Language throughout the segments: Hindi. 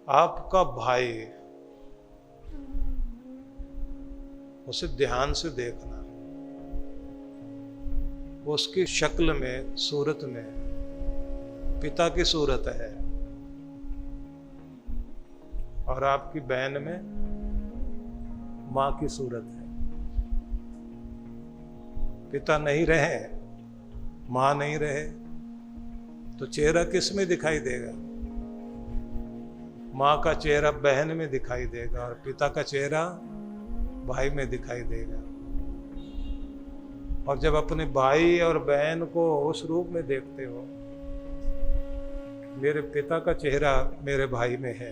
आपका भाई, उसे ध्यान से देखना, उसकी शक्ल में, सूरत में पिता की सूरत है और आपकी बहन में मां की सूरत है। पिता नहीं रहे, मां नहीं रहे, तो चेहरा किस में दिखाई देगा? मां का चेहरा बहन में दिखाई देगा और पिता का चेहरा भाई में दिखाई देगा। और जब अपने भाई और बहन को उस रूप में देखते हो, मेरे पिता का चेहरा मेरे भाई में है,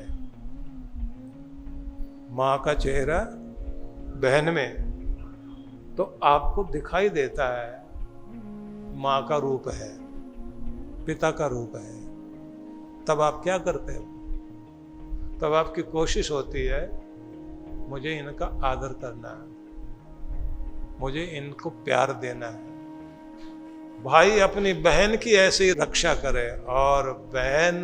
मां का चेहरा बहन में, तो आपको दिखाई देता है मां का रूप है, पिता का रूप है। तब आप क्या करते हो? तब आपकी कोशिश होती है, मुझे इनका आदर करना है, मुझे इनको प्यार देना है। भाई अपनी बहन की ऐसे ही रक्षा करे और बहन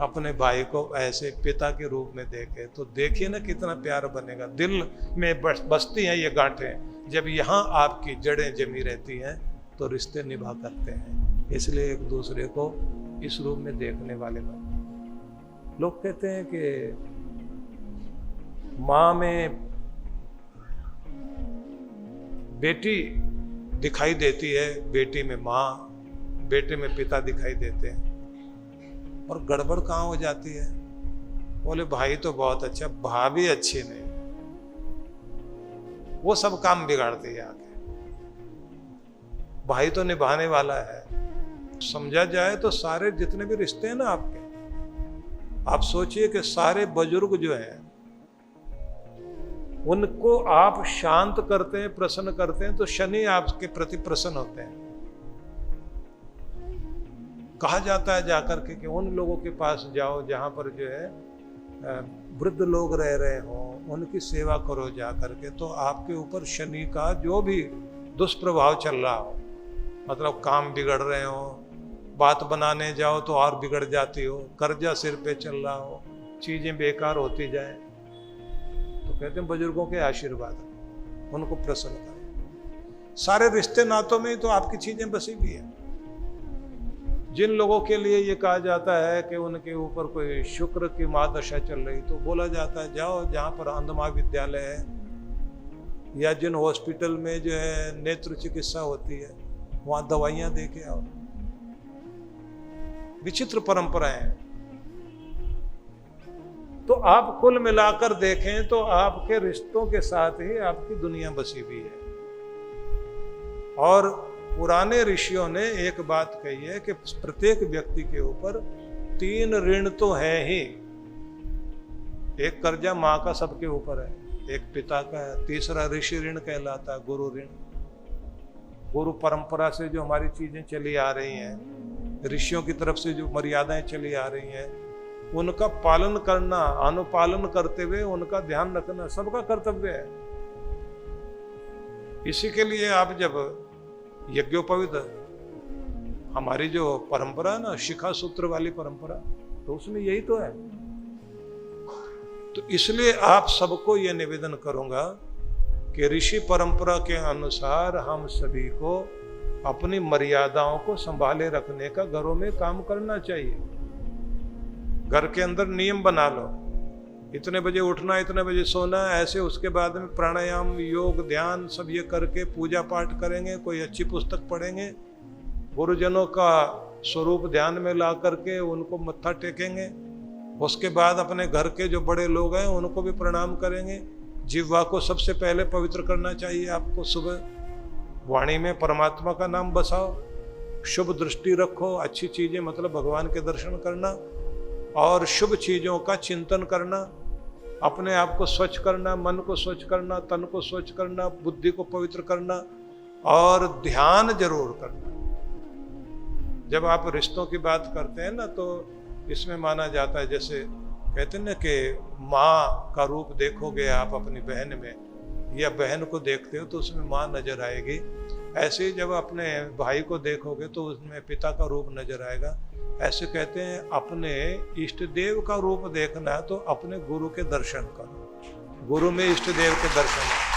अपने भाई को ऐसे पिता के रूप में देखे, तो देखिए ना कितना प्यार बनेगा। दिल में बसती हैं ये गांठें, जब यहाँ आपकी जड़ें जमी रहती हैं तो रिश्ते निभा करते हैं। इसलिए एक दूसरे को इस रूप में देखने वाले बने। लोग कहते हैं कि माँ में बेटी दिखाई देती है, बेटी में माँ, बेटे में पिता दिखाई देते हैं, और गड़बड़ कहाँ हो जाती है? बोले भाई तो बहुत अच्छा, भाभी अच्छी नहीं, वो सब काम बिगाड़ती है आगे। भाई तो निभाने वाला है। समझा जाए तो सारे जितने भी रिश्ते हैं ना आपके, आप सोचिए कि सारे बुजुर्ग जो हैं उनको आप शांत करते हैं, प्रसन्न करते हैं, तो शनि आपके प्रति प्रसन्न होते हैं। कहा जाता है जाकर के कि उन लोगों के पास जाओ जहां पर जो है वृद्ध लोग रह रहे हो, उनकी सेवा करो जाकर के, तो आपके ऊपर शनि का जो भी दुष्प्रभाव चल रहा हो, मतलब काम बिगड़ रहे हो, बात बनाने जाओ तो और बिगड़ जाती हो, कर्जा सिर पे चल रहा हो, चीजें बेकार होती जाए, तो कहते हैं बुजुर्गों के आशीर्वाद, उनको प्रसन्न करें। सारे रिश्ते नातों में ही तो आपकी चीजें बसी हुई हैं। जिन लोगों के लिए ये कहा जाता है कि उनके ऊपर कोई शुक्र की महादशा चल रही, तो बोला जाता है जाओ जहाँ पर अंध महाविद्यालय है या जिन हॉस्पिटल में जो है नेत्र चिकित्सा होती है, वहाँ दवाइयाँ दे के आओ। विचित्र परंपराएं हैं। तो आप कुल मिलाकर देखें तो आपके रिश्तों के साथ ही आपकी दुनिया बसी हुई है। और पुराने ऋषियों ने एक बात कही है कि प्रत्येक व्यक्ति के ऊपर 3 ऋण तो है ही। एक कर्जा माँ का सबके ऊपर है, एक पिता का है, तीसरा ऋषि ऋण कहलाता है, गुरु ऋण। गुरु परंपरा से जो हमारी चीजें चली आ रही हैं, ऋषियों की तरफ से जो मर्यादाएं चली आ रही हैं, उनका पालन करना, अनुपालन करते हुए उनका ध्यान रखना सबका कर्तव्य है। इसी के लिए आप जब यज्ञोपवीत, हमारी जो परंपरा ना, शिखा सूत्र वाली परंपरा, तो उसमें यही तो है। तो इसलिए आप सबको यह निवेदन करूंगा कि ऋषि परंपरा के अनुसार हम सभी को अपनी मर्यादाओं को संभाले रखने का घरों में काम करना चाहिए। घर के अंदर नियम बना लो, इतने बजे उठना, इतने बजे सोना, ऐसे। उसके बाद में प्राणायाम, योग, ध्यान सब ये करके पूजा पाठ करेंगे, कोई अच्छी पुस्तक पढ़ेंगे, गुरुजनों का स्वरूप ध्यान में ला करके उनको मत्था टेकेंगे। उसके बाद अपने घर के जो बड़े लोग हैं उनको भी प्रणाम करेंगे। जिह्वा को सबसे पहले पवित्र करना चाहिए आपको। सुबह वाणी में परमात्मा का नाम बसाओ, शुभ दृष्टि रखो, अच्छी चीजें मतलब भगवान के दर्शन करना और शुभ चीजों का चिंतन करना, अपने आप को स्वच्छ करना, मन को स्वच्छ करना, तन को स्वच्छ करना, बुद्धि को पवित्र करना और ध्यान जरूर करना। जब आप रिश्तों की बात करते हैं ना, तो इसमें माना जाता है, जैसे कहते हैं ना कि माँ का रूप देखोगे आप अपनी बहन में या बहन को देखते हो तो उसमें माँ नजर आएगी। ऐसे ही जब अपने भाई को देखोगे तो उसमें पिता का रूप नजर आएगा। ऐसे कहते हैं अपने इष्ट देव का रूप देखना है तो अपने गुरु के दर्शन करो। गुरु में इष्ट देव के दर्शन है।